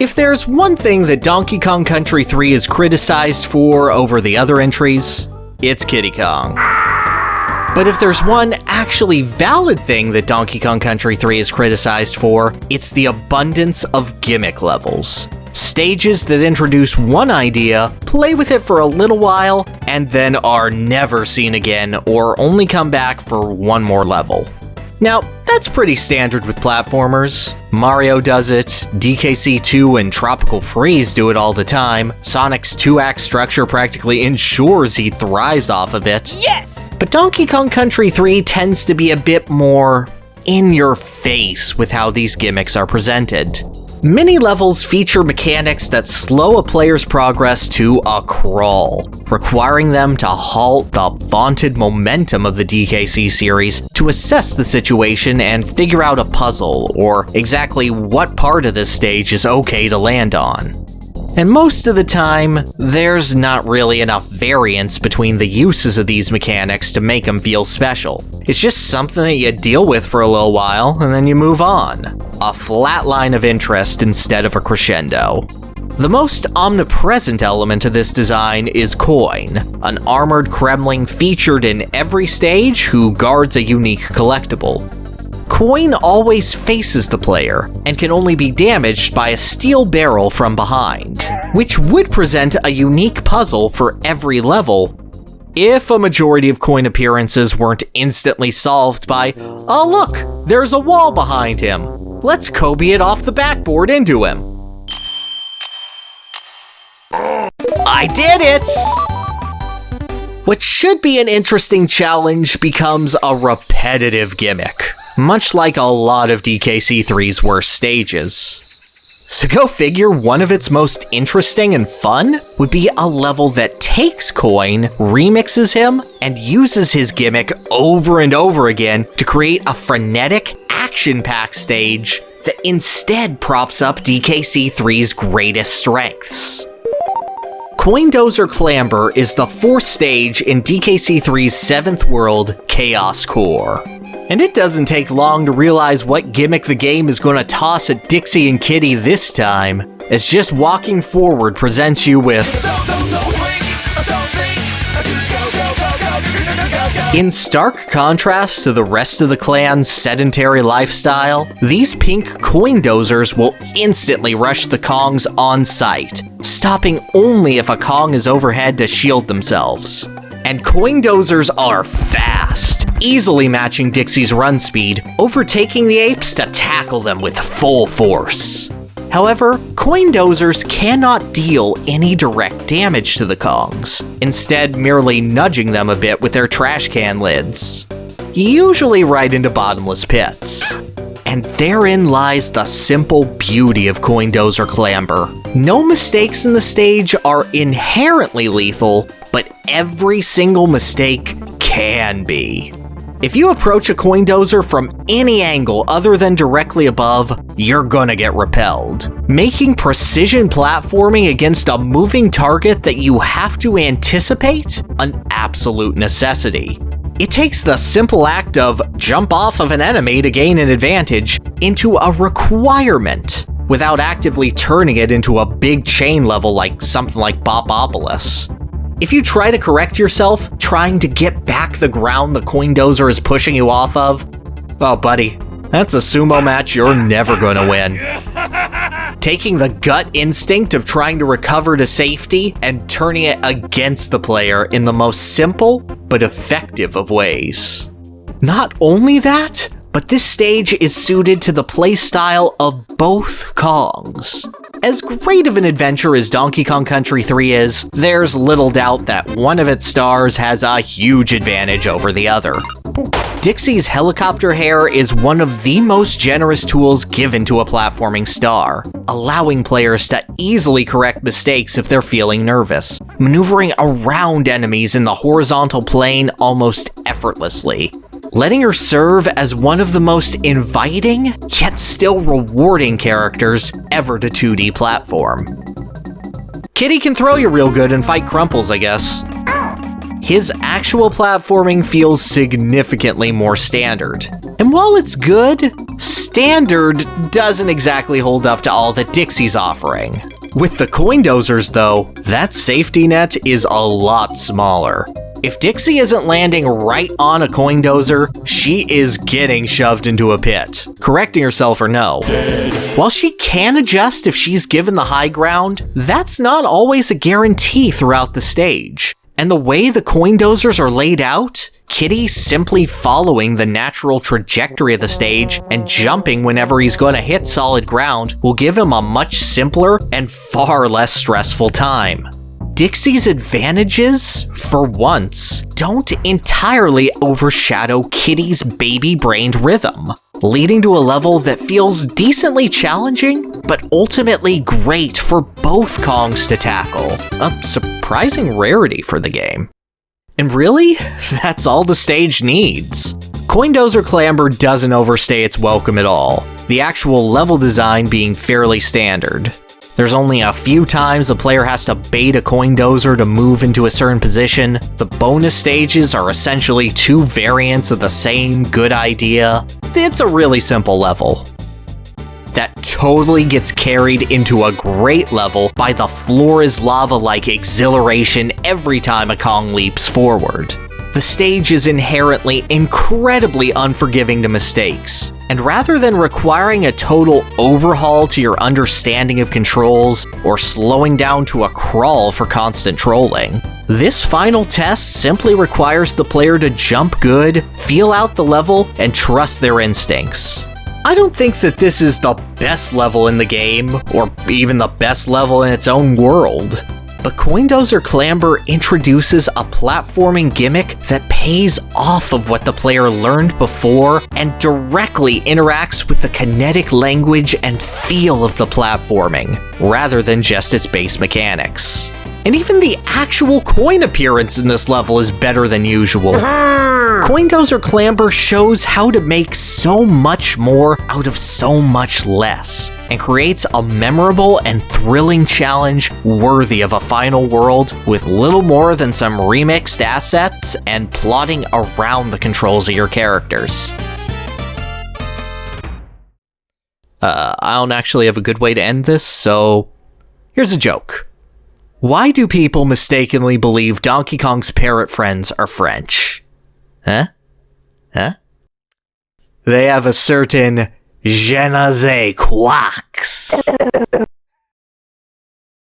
If there's one thing that Donkey Kong Country 3 is criticized for over the other entries, it's Kiddy Kong. But if there's one actually valid thing that Donkey Kong Country 3 is criticized for, it's the abundance of gimmick levels. Stages that introduce one idea, play with it for a little while, and then are never seen again or only come back for one more level. Now, that's pretty standard with platformers. Mario does it, DKC2 and Tropical Freeze do it all the time, Sonic's 2-act structure practically ensures he thrives off of it. Yes! But Donkey Kong Country 3 tends to be a bit more in your face with how these gimmicks are presented. Many levels feature mechanics that slow a player's progress to a crawl, requiring them to halt the vaunted momentum of the DKC series to assess the situation and figure out a puzzle, or exactly what part of this stage is okay to land on. And most of the time, there's not really enough variance between the uses of these mechanics to make them feel special. It's just something that you deal with for a little while, and then you move on. A flat line of interest instead of a crescendo. The most omnipresent element of this design is Koin, an armored Kremling featured in every stage who guards a unique collectible. Koin always faces the player, and can only be damaged by a steel barrel from behind, which would present a unique puzzle for every level, if a majority of Koin appearances weren't instantly solved by, oh look, there's a wall behind him, let's Kobe it off the backboard into him. I did it! What should be an interesting challenge becomes a repetitive gimmick, much like a lot of DKC3's worst stages. So go figure, one of its most interesting and fun would be a level that takes Koin, remixes him, and uses his gimmick over and over again to create a frenetic, action-packed stage that instead props up DKC3's greatest strengths. Koindozer Klamber is the fourth stage in DKC3's seventh world, Chaos Core. And it doesn't take long to realize what gimmick the game is going to toss at Dixie and Kitty this time, as just walking forward presents you with... In stark contrast to the rest of the clan's sedentary lifestyle, these pink Koindozers will instantly rush the Kongs on sight, stopping only if a Kong is overhead to shield themselves. And Koindozers are fast, easily matching Dixie's run speed, overtaking the apes to tackle them with full force. However, Koindozers cannot deal any direct damage to the Kongs, instead merely nudging them a bit with their trash can lids, usually right into bottomless pits. And therein lies the simple beauty of Koindozer Klamber. No mistakes in the stage are inherently lethal, but every single mistake can be. If you approach a Koindozer from any angle other than directly above, you're gonna get repelled, making precision platforming against a moving target that you have to anticipate an absolute necessity. It takes the simple act of jump off of an enemy to gain an advantage into a requirement, without actively turning it into a big chain level like something like Bopopolis. If you try to correct yourself, trying to get back the ground the Koindozer is pushing you off of, oh buddy, that's a sumo match you're never gonna win. Taking the gut instinct of trying to recover to safety and turning it against the player in the most simple but effective of ways. Not only that, but this stage is suited to the playstyle of both Kongs. As great of an adventure as Donkey Kong Country 3 is, there's little doubt that one of its stars has a huge advantage over the other. Dixie's helicopter hair is one of the most generous tools given to a platforming star, allowing players to easily correct mistakes if they're feeling nervous, maneuvering around enemies in the horizontal plane almost effortlessly, letting her serve as one of the most inviting, yet still rewarding characters ever to 2D platform. Kitty can throw you real good and fight Crumples, I guess. his actual platforming feels significantly more standard. And while it's good, standard doesn't exactly hold up to all that Dixie's offering. With the Koindozers though, that safety net is a lot smaller. If Dixie isn't landing right on a Koindozer, she is getting shoved into a pit, correcting herself or no. While she can adjust if she's given the high ground, that's not always a guarantee throughout the stage. And the way the Koindozers are laid out, Kitty simply following the natural trajectory of the stage and jumping whenever he's going to hit solid ground will give him a much simpler and far less stressful time. Dixie's advantages, for once, don't entirely overshadow Kitty's baby-brained rhythm, leading to a level that feels decently challenging, but ultimately great for both Kongs to tackle. A surprising rarity for the game. And really, that's all the stage needs. Koindozer Klamber doesn't overstay its welcome at all, the actual level design being fairly standard. There's only a few times the player has to bait a Koindozer to move into a certain position. The bonus stages are essentially two variants of the same good idea. It's a really simple level. That totally gets carried into a great level by the floor is lava-like exhilaration every time a Kong leaps forward. The stage is inherently incredibly unforgiving to mistakes, and rather than requiring a total overhaul to your understanding of controls or slowing down to a crawl for constant trolling, this final test simply requires the player to jump good, feel out the level, and trust their instincts. I don't think that this is the best level in the game, or even the best level in its own world. But Koindozer Klamber introduces a platforming gimmick that pays off of what the player learned before and directly interacts with the kinetic language and feel of the platforming, rather than just its base mechanics. And even the actual coin appearance in this level is better than usual. Koindozer Klamber shows how to make so much more out of so much less, and creates a memorable and thrilling challenge worthy of a final world with little more than some remixed assets and plotting around the controls of your characters. I don't actually have a good way to end this, so here's a joke. Why do people mistakenly believe Donkey Kong's parrot friends are French? Huh? They have a certain je ne sais quoi.